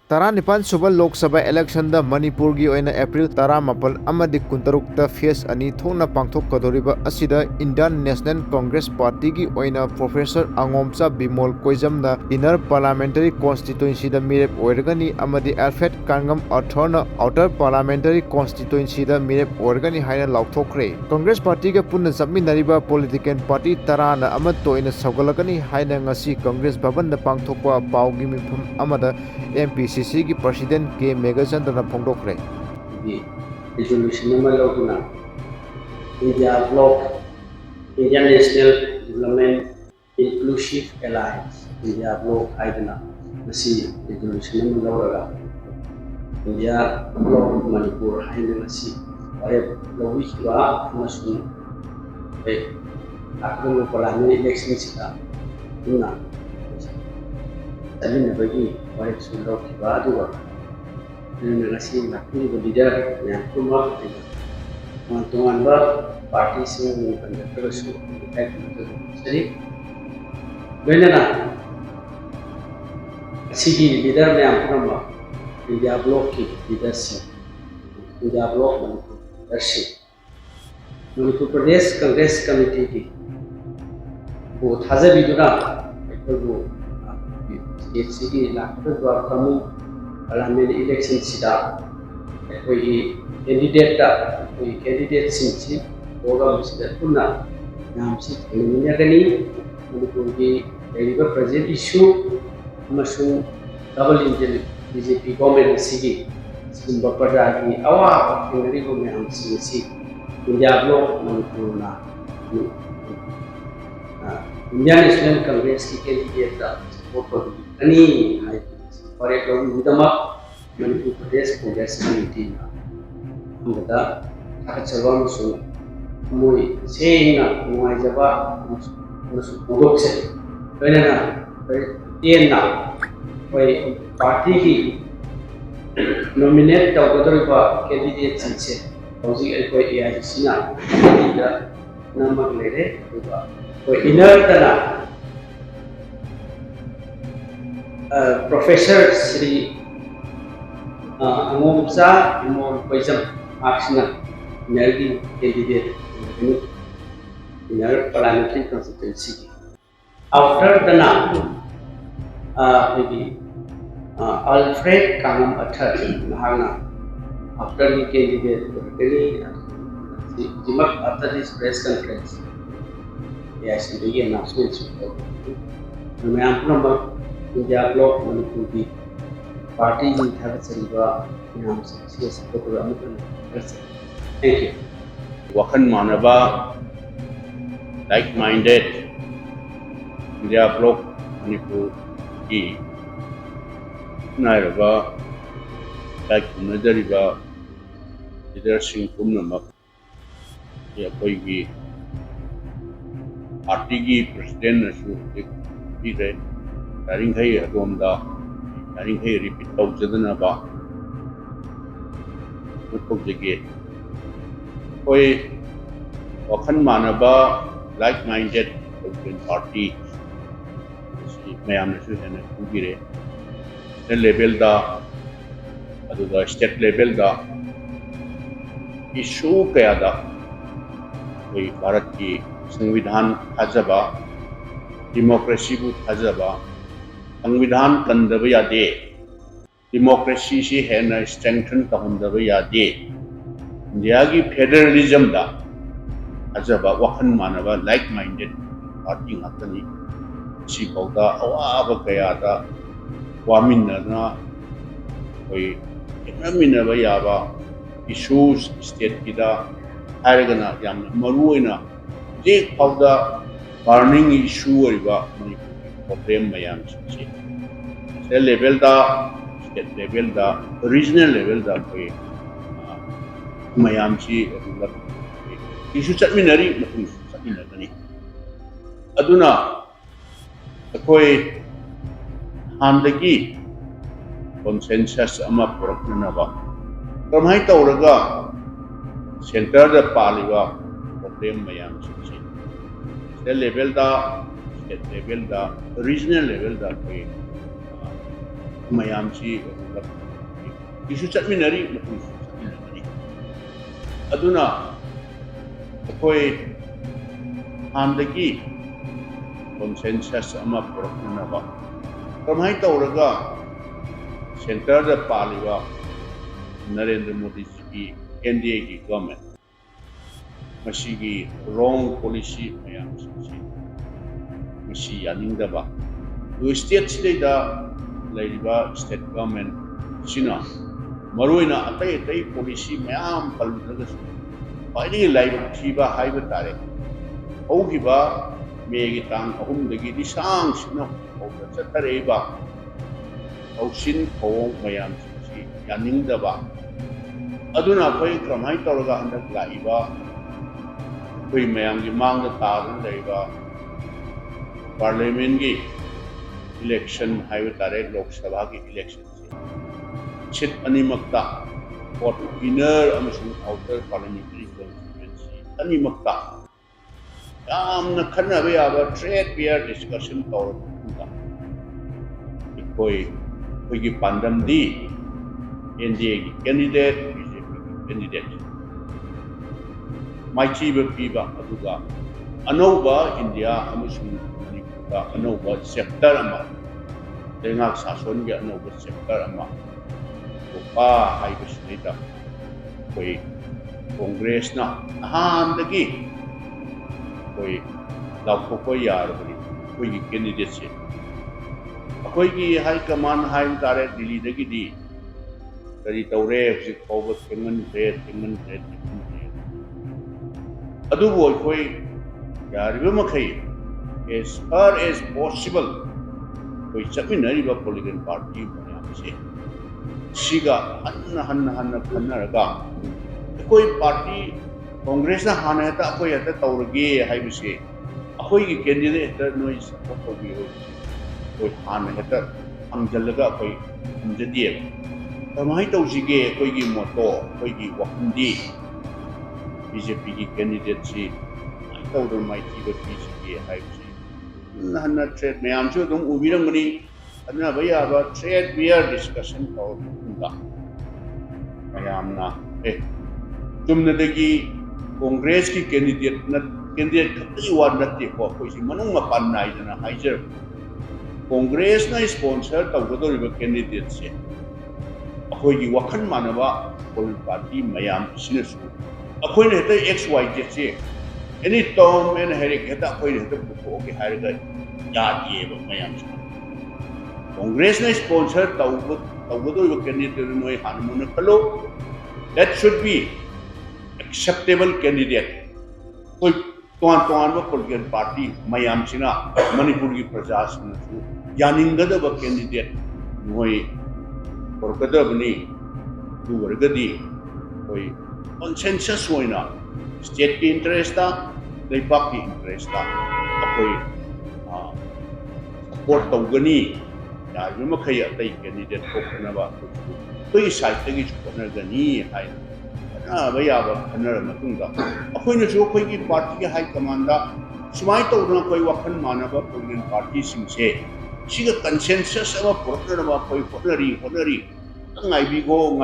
Taranipan suba Lok Sabha election da Manipur gi oina April 18 amadi 16 phase ani thona pangthokkadoriba asida Indian National Congress Party gi oina Professor Angomcha Bimol Koijam na inner parliamentary constituency da Mirep oiragani amadi Alfred Kan-ngam Arthur na outer parliamentary constituency da Mirep oiragani haina lauthokre. Congress Party ga punna sabminariba political party tarana amad toina saugalakani haina ngasi Congress Bhavan da pangthokpa paugi mifam amada MPCC की president के मेगाचंद्र फोंदोखरे resolution number India Bloc Indian National Development Inclusive Alliance India Bloc Haidana masi resolution number India Bloc Manipur Haidana masi wale lawi kiwa masun akun parliament election sita tuna tadi bagi wale sudah kiwa dua nasi nakni leader yang kuma teman-teman parti sing terus jadi benar sigi leader yang kuma India Bloc ki leadership India Bloc leadership Manipur Pradesh Congress Committee की वो थाज़ा बिजुना वो sigi लाखों बार kamu parliament election sida koi candidate sinchi program sida tunna nam si eliminagani manipur ki deriva present issue amasung double engine BJP government sigi simba padagi awa ngari ko me am si India Bloc manipur na Indian National Congress ki candidate da support ko ani hai और एक लोग मुदमा मणिपुर प्रदेश Congress committee हमदा थाचलवा मुसु मोय सेना नुवाइजबा मुसु बोदोक्से बेना तेना कोई party की nominate तवगदरबा candidate सिंसे हौजी कोई एआईसी ना दा नमक लेरे कोई इनर तना Professor Sri Angomcha Bimol Koijam Aksina Nergi candidate in our parliamentary constituency. After the name, maybe Alfred Kan-ngam Arthur Nahana. After he candidate, after this press conference, yes, the announcements. India Bloc Manipur की party में था चलवा नाम से सियासत को अमल कर सकते थैंक यू वखन मानवा like minded India block Manipur की नायरवा लाइक नजरिवा लीडरशिप पुनमक या कोई भी पार्टी की प्रेसिडेंट नसु एक भी रहे यारिंखै अदोमदा यारिंखै रिपीट तौजदनबा मुखोजगे कोई वखन मानबा लाइक माइंडेड पार्टी मैमनसु हेन खुगिरे नेशनल लेवल दा अदुगा स्टेट लेवल दा इशू कयादा कोई भारत की संविधान थाजबा डेमोक्रेसी को थाजबा संविधान कंदब यादे डेमोक्रेसी से है न स्ट्रेंथन कहंदब यादे इंडिया की फेडरलिज्म दा अजबा वखन मानवा like minded party ngakani si pauda awaba kaya da waminna koi enamina ba yaba issues state kida haragana yam maruina je pauda burning issue oriba problem mayam chi state level da state level da regional level da koi mayam chi issue chatminari matung chatminani aduna koi handagi consensus ama purakna ba kamai tawraga center da paliba problem mayam chi state level da state level da regional level da koi mayam chi isu chatminari matung chatminari aduna akoi handagi consensus ama puraknaba kamai tawraga center da paliwa Narendra Modi ji NDA ki government masigi wrong policy mayam masi yaningdaba do state sida laiba state government sina maroina atai policy mayam palraga paidi laiba thiba haiba tare augiba megi tang ahum dagi disang sina auda chatareba ausin khong mayam si yaningdaba aduna koi kramai tawraga handak laiba koi mayam gi mangda taran laiba parliament gi election haiba tare lok sabha gi election chit animakta vote inner amasung outer parliamentary constituency animakta yamna khannabe aba trade fair discussion tawra koi gi pandam di NDA gi candidate BJP candidate maichi ba piba aduga anova India amasung manipura anova sector ama lengak sason gi anova sector ama pa haiba sida koi congress na ahandagi koi lakho ko yar bari koi gi candidate se koi gi high command high tare Delhi dagi di dari tawre ji khobot kengan red adu boy koi yariba makai as far as possible koi chaminari ba political party bana se siga hanna khanaraga koi party congress na hana ta koi ata tawrage haibise akoi gi candidate ta noi support kogi koi hana ta amjalaga koi amjadiye kamai tawjige koi gi moto koi gi wakndi BJP gi candidate si tawdor mai ti ba BJP haibise hanna trade mayam chu dum ubirangani adna baya ba trade fair discussion tawda mayamna tumnadagi congress ki candidate khati wa natte ko koi si manung mapan nai dana haijer congress na sponsor tawdoriba candidate se akoi gi wakhan manaba political party mayam sinasu akoi ne ta xyz se any tom and herik heta akoi ne ta ko ke hairga ya ye ba mayam congress na sponsor tawdoriba candidate noi hanmuna khalo that should be acceptable candidate koi tuan ba political party mayam sina manipur gi praja sina su yaningada ba candidate noi korkada bani du wargadi koi consensus hoina state ki interest ta lepak ki interest ta koi support tawgani ya yuma khaya tai candidate ko kana ba koi side tagi chukna gani hai baya ba khanara matungda akhoina jo koi ki party ki high command da sumai tawna koi wakhan manaba political party sing se siga consensus aba portana ba koi honari ngai bigo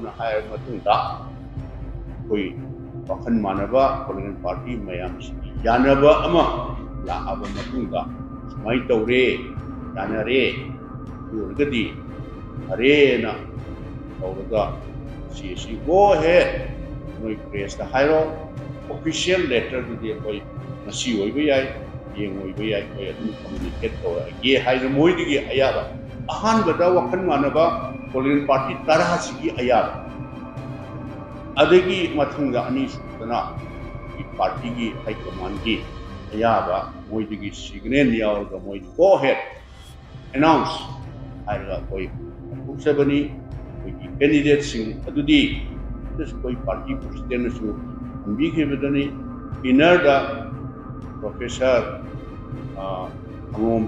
na hai matungda koi wakhan manaba political party mayam si yanaba ama la aba matungda sumai tawre yanare urgadi arena tawraga si go ahead noi press the hiro official letter to the koi masi oi bai ai yeng oi bai ai koi adu communicate to ye hair moi digi ayaba ahan bada wakhan manaba political party tarah sigi ayaba adagi mathunga ani sutana ki party gi high command gi ayaba moi digi signal yaw ga moi go ahead announce haira koi usabani candidate sing adudi this koi party president su ambi ke bedani inner da professor Kan-ngam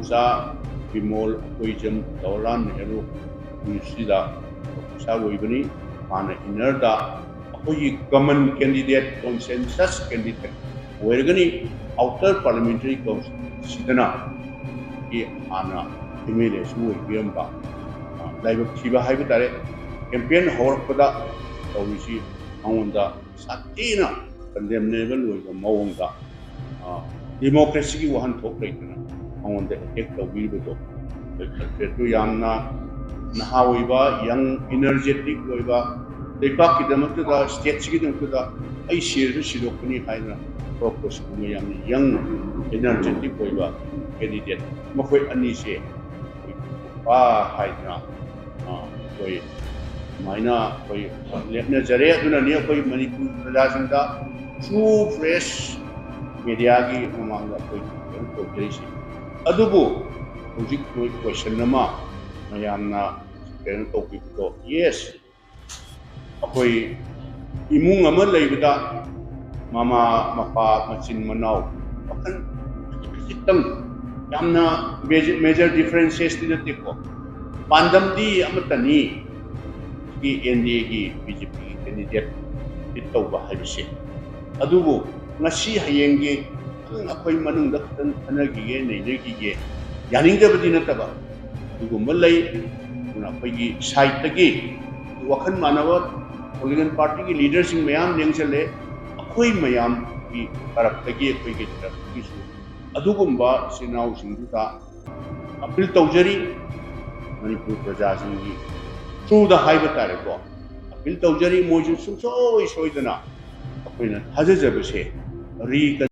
Bimol Koijam Jawaharlal Nehru University da professor woibani mana inner da koi common candidate consensus candidate oiragani outer parliamentary council sidana ki ana MLA su woibamba live थीबा हाइब तारे campaign हौरपदा तौरिसी मंगोंदा साथीना condemnable ओइबा मवंगा democracy की वहनथोक लेतना मंगोंदा अटैक तौबिबदो फेटु यामना नहा ओइबा यंग एनर्जेटिक ओइबा लेपाकिदमतदा स्टेट्सकिदमतदा आई सिरु सिरोकनी हाइना प्रोपोज कुमा याम यंग एनर्जेटिक ओइबा कैंडिडेट मखोय अनि से बा हाइना कोई माइना कोई लेपने जरे अदुना ने कोई मणिपुर प्रजासिंदा ट्रू फ्रेश मीडिया की ममांगा कोई प्रोग्रेसी अदुबो हुजिक कोई क्वेश्चन नमा मयामना केन टॉपिक यस अखोई इमुंग अमा लेबदा मामा मपा मचिन मनाव अखन खितम यामना मेजर डिफरेंसेस दिनतेको पांडमदी अमतनी की एनडीए की बीजेपी कैंडिडेट इतौबा हाइबसे अदुबो ngasi hayenge akhoi manungda khatan thanagi neilegiye yaningbadi nataba dugumba lei na akhoi side tagi wakhan manawa political party ki leaders sing mayam lengchale akhoi mayam ki taraf tagi akhoi ki taraf ki su adugumba sinau singduta appeal tawjari manipur praja singi through the high batare ko appeal tawjari moju sumsoi soidana akhoi na hajajabase री